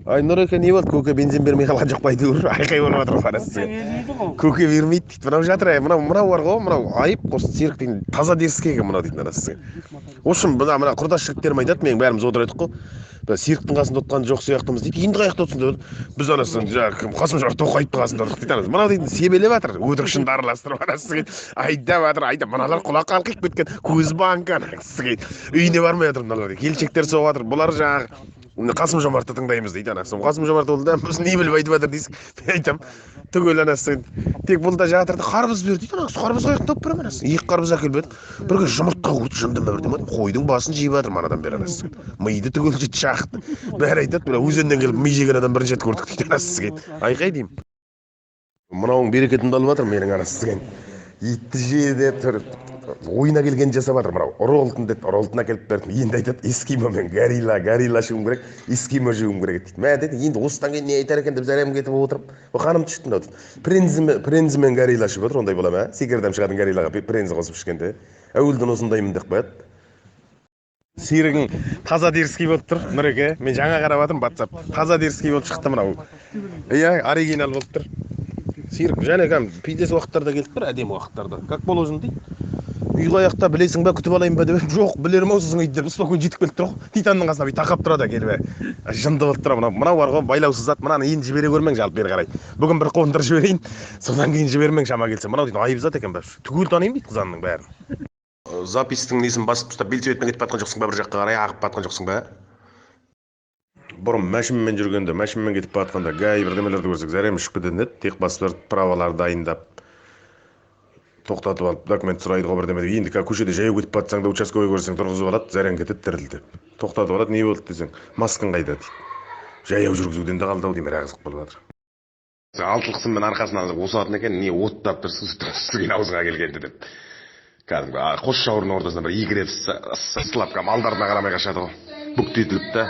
Нұреке не болды? Көке бензин бермей қалған жоқ па әйтеуір? Айқай болып жатыр парасы. Көке бермейді дейді. Мынау жатыр, мынау бар ғой, мынау айып осы серік деген таза деріскеге мынау дейді анасы. В общем, мына құрдас жігіттерім айтады, мен бәріміз отыр едік қой. Серіктің қасында отқан жоқ сияқтымыз дейді. Енді қаяқта отырсың деп. Біз анасын жаңағы Қасым Жомарт Тоқаевтың қасында отырдық дейді. Мынау дейді себелеп жатыр. Өтірікшінді араластырып анасы айдап жатыр, айдап мыналар құлақ қалқиып кеткен. Көз банка анасы. Үйіне бармай жатыр мыналар. Келіншектер соғып жатыр. Бұлар жаңағы Қасым Жомартты тыңдаймыз дейді анасы. Қасым Жомарт болды да біз не біліп айтып жатыр дейсің. Мен айтамын түгел анасы тек бұл да жатыр да қарбыз бер дейді анасы. Қарбыз қаяқтан тауып беремін анасы. Екі қарбыз әкеліп еді. Бірге жұмыртқа қуып жындыма бір демеді. Қойдың басын жеп жатыр манадан бері анасы. Миды түгел жет шақты. Бәрі айтады мына өзеннен келіп ми жеген адам бірінші рет көрдік дейді анасы. Айқай деймін. Мынауың берекетімді алып жатыр менің анасы. Итті же деп тұр. Ойына келген жасап жатыр мынау. Ұры ұлтын деді, ұры ұлтын әкеліп бердім. Енді айтады эскимо мен горилла жеуім керек, эскимо жеуім керек дейді. Мә деді, енді осыдан кейін не айтар екен деп зәрем кетіп отырып, ханым түшті мынау дейді. Прензі мен горилла ішіп отыр, ондай бола ма? Секерден шығатын гориллаға прензі қосып ішкенде. Әуелден осындаймын деп қояды. Серігің таза деріский болып тұр, Нұреке. Мен жаңа қарап жатырмын WhatsApp. Таза деріский болып шықты мынау. Иә, оригинал болып тұр. Серік және пиздес уақыттарда келіп тұр, әдемі уақыттарда. Как положено дейді. Үй аяқта білесің бе, күтіп алайын ба деп. Жоқ, білерім ау сіздің үйдер. Спокойно жетіп келіп тұр ғой. Титанның қасына бүй тақап тұрады келіп. Жынды болып тұр мынау бар ғой, байлаусыз зат. Мынаны енді жібере көрмең жалпы бері қарай. Бүгін бір қондырып жіберейін. Содан кейін жібермең шама келсе. Мынау дейді айып зат екен бәрі. Түгел танимын дейді қызанның бәрін. Запистің несін басып ұстап белсебетпен кетіп батқан жоқсың ба, бір жаққа қарай ағып батқан жоқсың ба? Бұрын мәшінмен жүргенде, мәшінмен кетіп батқанда гай бірдемелерді көрсек зәрем ұшып кететін еді. Тек басып правалар дайындап тоқтатып алып документ сұрайды ғой бірдеме. Енді көшеде жаяу кетіп батсаң да участковый көрсең тұрғызып алады, зәрем кетеді дірілдеп. Тоқтатып алады, не болды десең, маскың қайда дейді. Жаяу жүргізуден де қалды ау деймін, қызық болып жатыр. Алтылық сыммен арқасынан осатын екен, не оттап тұрсыз деген аузыңа келгенде деп. Кәдімгі қос жауырынның ортасына бір егіреп сылап алдарына қарамай қашады ғой. Бүктетіліп та